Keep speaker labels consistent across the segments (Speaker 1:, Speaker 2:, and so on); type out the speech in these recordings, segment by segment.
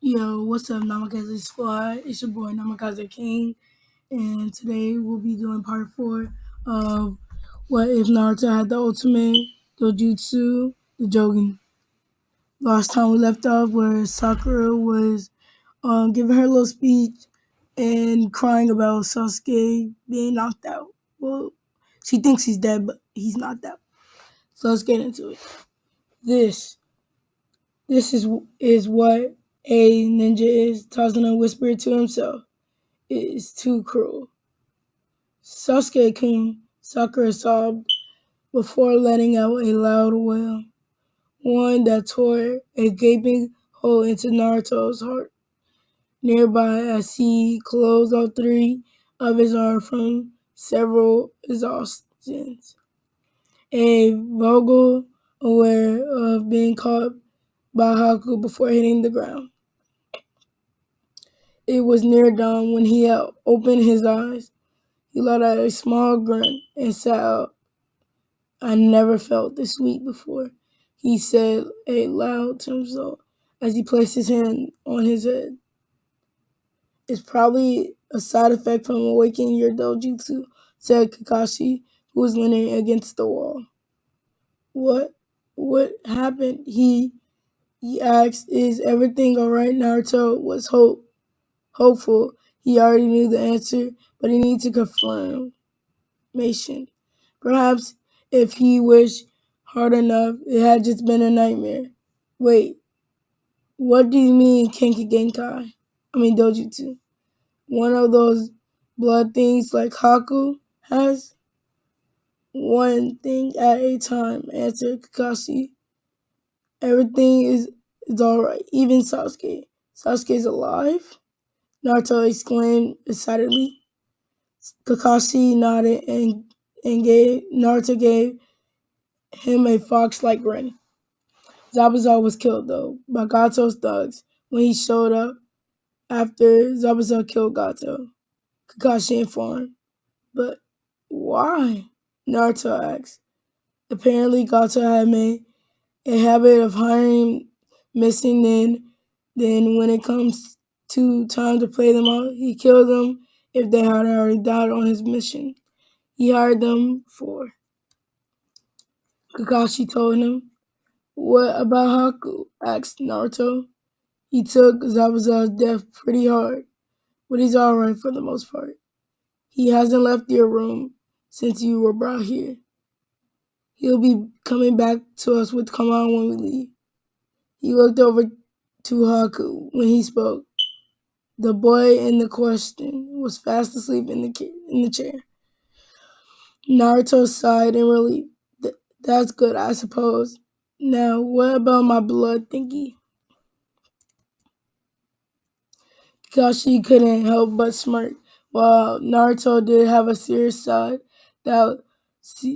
Speaker 1: Yo, what's up, Namakaze Squad? It's your boy Namakaze King, and today we'll be doing part 4 of What If Naruto Had the Ultimate, Dojutsu, the Jogan. Last time we left off where Sakura was giving her little speech and crying about Sasuke being knocked out. Well, she thinks he's dead, but he's not dead. So let's get into it. This this is what a ninja is. Tazuna whispered to himself. It is too cruel. Sasuke-kun, Sakura sobbed before letting out a loud wail, one that tore a gaping hole into Naruto's heart. Nearby, as he closed all three of his arms from several exhaustions, a Vogel aware of being caught by Haku before hitting the ground. It was near dawn when he had opened his eyes. He let out a small grunt and sat up. I never felt this sweet before, he said aloud to himself as he placed his hand on his head. It's probably a side effect from awakening your dojutsu, said Kakashi, who was leaning against the wall. What? What happened? He asked. Is everything alright? Naruto was hopeful. He already knew the answer, but he needed to confirmation. Perhaps if he wished hard enough, it had just been a nightmare. Wait, what do you mean Kenki Genkai? Dojutsu. One of those blood things like Haku has? One thing at a time, answered Kakashi. Everything is alright, even Sasuke. Sasuke's alive? Naruto exclaimed excitedly. Kakashi nodded and Naruto gave him a fox-like grin. Zabuza was killed, though, by Gato's thugs when he showed up after Zabuza killed Gato. Kakashi informed. But why? Naruto asked. Apparently, Gato had made a habit of hiring missing men. Then, when it comes to time to play them out, he killed them if they had already died on his mission. He hired them for. Kakashi told him. What about Haku? Asked Naruto. He took Zabuza's death pretty hard, but he's alright for the most part. He hasn't left your room since you were brought here. He'll be coming back to us with Kaman when we leave. He looked over to Haku when he spoke. The boy in the question was fast asleep in the chair. Naruto sighed in relief. That's good, I suppose. Now, what about my blood thingy? Kakashi couldn't help but smirk. While Naruto did have a serious side that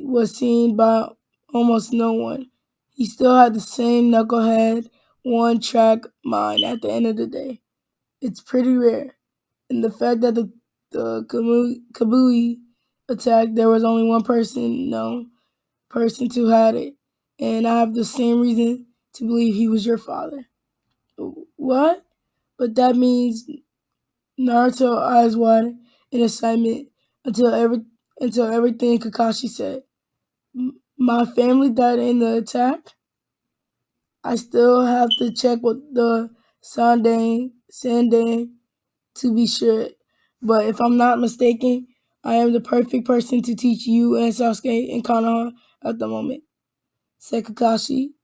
Speaker 1: was seen by almost no one, he still had the same knucklehead, one-track mind at the end of the day. It's pretty rare. And the fact that the Kabui attack, there was only one person to had it. And I have the same reason to believe he was your father. What? But that means Naruto eyes wide in excitement until everything Kakashi said. My family died in the attack. I still have to check with the Sandang to be sure. But if I'm not mistaken, I am the perfect person to teach you and Sasuke and Konoha at the moment, said Kakashi.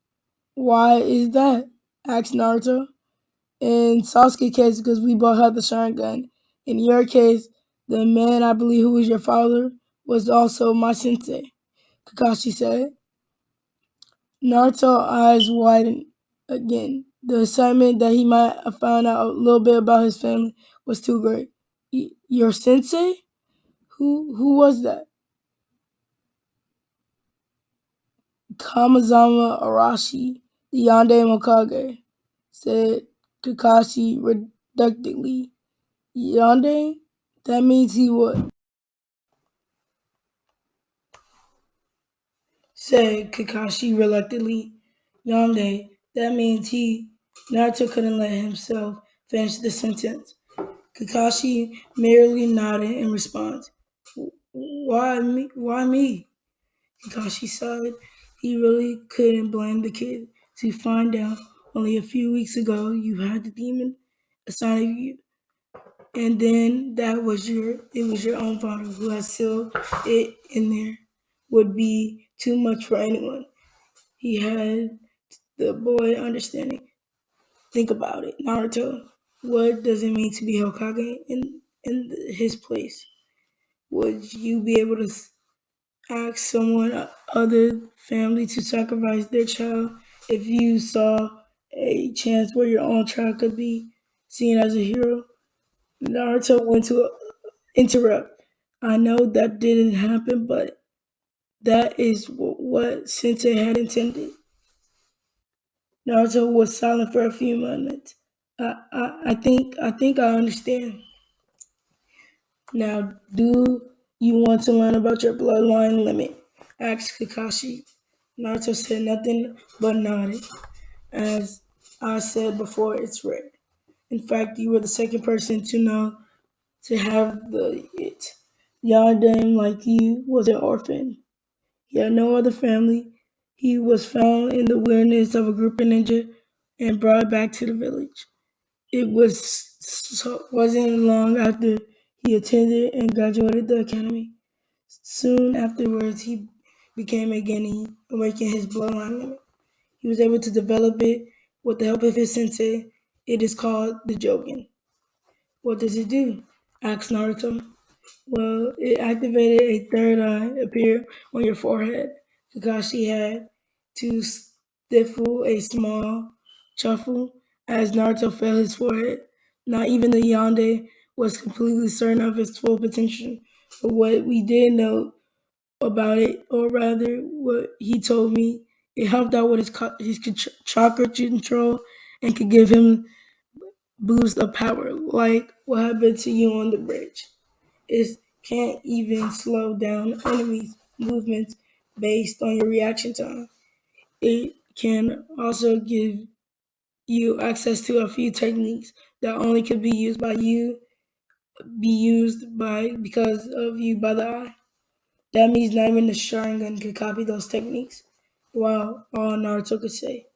Speaker 1: Why is that? Asked Naruto. In Sasuke's case, because we both had the Sharingan. In your case, the man I believe who was your father was also my sensei, Kakashi said. Naruto's eyes widened again. The excitement that he might have found out a little bit about his family was too great. Your sensei? Who was that? Kamazama Arashi, the Yandere Mokage, said Kakashi reductively. Yandere? That means he would, said Kakashi reluctantly. Yandere, that means he. Naruto couldn't let himself finish the sentence. Kakashi merely nodded in response. Why me? Why me? Kakashi sighed. He really couldn't blame the kid to find out only a few weeks ago you had the demon inside of you. And then it was your own father who had sealed it in there. Would be too much for anyone. He had the boy understanding. Think about it, Naruto. What does it mean to be Hokage in his place? Would you be able to ask someone other family to sacrifice their child if you saw a chance where your own child could be seen as a hero? Naruto went to interrupt. I know that didn't happen, but that is what Sensei had intended. Naruto was silent for a few moments. I think I understand. Now, do you want to learn about your bloodline limit? Asked Kakashi. Naruto said nothing but nodded. As I said before, it's rare. In fact, you were the second person to know to have it. Yondan, like you, was an orphan. He had no other family. He was found in the wilderness of a group of ninja and brought back to the village. Wasn't long after he attended and graduated the academy. Soon afterwards, he became a Genin, awakening his bloodline limit. He was able to develop it with the help of his sensei. It is called the Jogen. What does it do? Asked Naruto. Well, it activated a third eye appear on your forehead. Kakashi had to stifle a small chuckle as Naruto felt his forehead. Not even the Yonde was completely certain of its full potential. But what we did know about it, or rather, what he told me, it helped out with his chakra control and could give him boost of power, like what happened to you on the bridge. It can't even slow down enemies' movements based on your reaction time. It can also give you access to a few techniques that only could be used by because of you by the eye. That means not even the Sharingan can copy those techniques. Wow, all Naruto could say.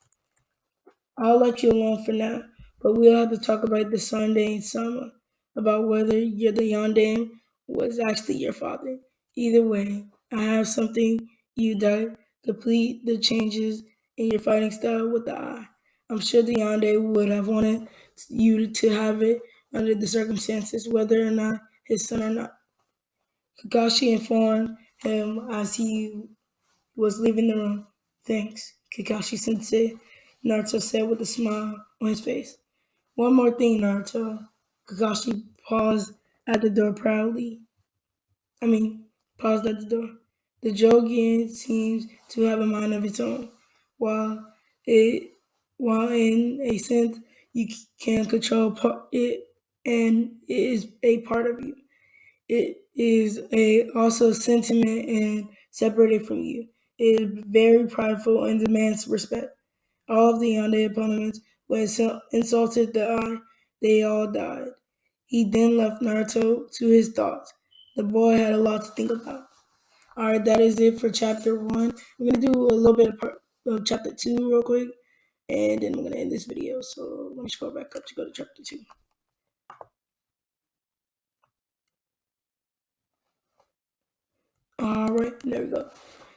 Speaker 1: I'll let you alone for now, but we'll have to talk about the Sunday and Sama, about whether you're the Yondan was actually your father. Either way, I have something you that complete the changes in your fighting style with the eye. I'm sure the Yonde would have wanted you to have it under the circumstances, whether or not his son or not. Kakashi informed him as he was leaving the room. Thanks, Kakashi sensei, Naruto said with a smile on his face. One more thing, Naruto. Kakashi paused at the door proudly. I mean, paused at the door. The Jogian seems to have a mind of its own. While it, while in a sense you can control it, and it is a part of you. It is a also sentiment and separated from you. It is very prideful and demands respect. All of the Yonde opponents, when insulted the eye, they all died. He then left Naruto to his thoughts. The boy had a lot to think about. Alright, that is it for chapter 1. We're going to do a little bit of chapter 2 real quick, and then we're going to end this video. So let me scroll back up to go to chapter 2. Alright, there we go.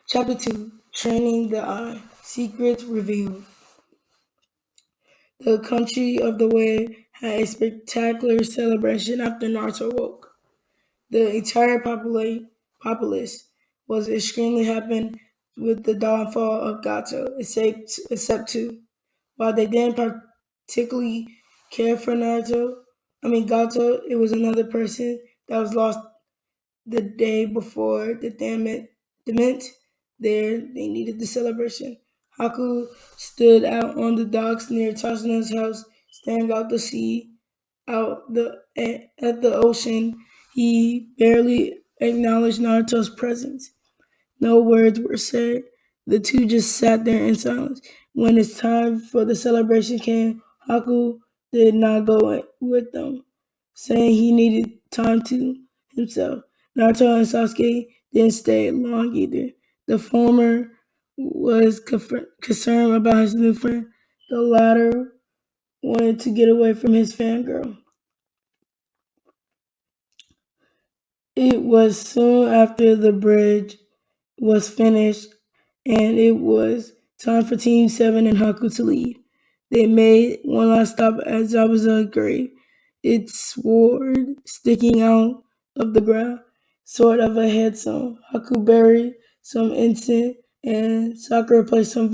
Speaker 1: Chapter 2, Training the Eye, Secrets Revealed. The country of the Way had a spectacular celebration after Naruto woke. The entire populace was extremely happy with the downfall of Gato, except two. While they didn't particularly care for Gato, it was another person that was lost the day before the dement there. They needed the celebration. Haku stood out on the docks near Tasuna's house, staring out to sea, at the ocean. He barely acknowledged Naruto's presence. No words were said. The two just sat there in silence. When it's time for the celebration came, Haku did not go with them, saying he needed time to himself. Naruto and Sasuke didn't stay long either. The former was concerned about his new friend. The latter wanted to get away from his fangirl. It was soon after the bridge was finished and it was time for Team 7 and Haku to leave. They made one last stop at Zabuza's grave, its sword sticking out of the ground, sort of a headstone. Haku buried some incense and Sakura placed some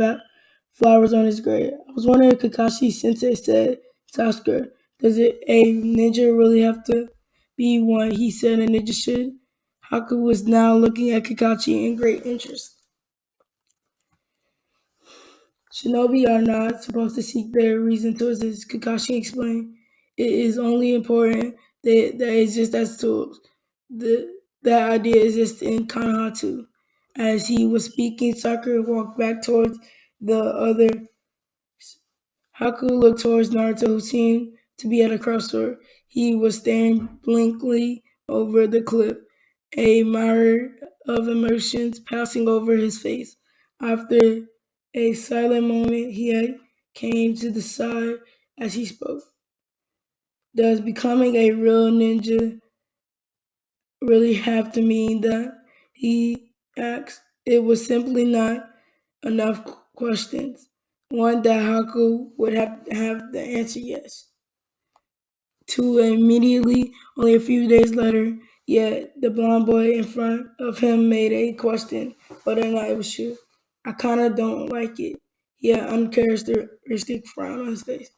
Speaker 1: flowers on his grave. I was wondering if Kakashi Sensei said, Sakura, does a ninja really have to be one he said a ninja should? Haku was now looking at Kakashi in great interest. Shinobi are not supposed to seek their reason towards this, Kakashi explained. It is only important that they exist as tools. That idea exists in Konoha too. As he was speaking, Sakura walked back towards the other. Haku looked towards Naruto, who seemed to be at a crossroad. He was staring blankly over the cliff, a mirror of emotions passing over his face. After a silent moment, he had came to the side as he spoke. Does becoming a real ninja really have to mean that? He asked. It was simply not enough questions. One that Haku would have the answer yes to immediately, only a few days later, yet the blond boy in front of him made a question whether or not it was true. I kinda don't like it. He had uncharacteristic frown on his face.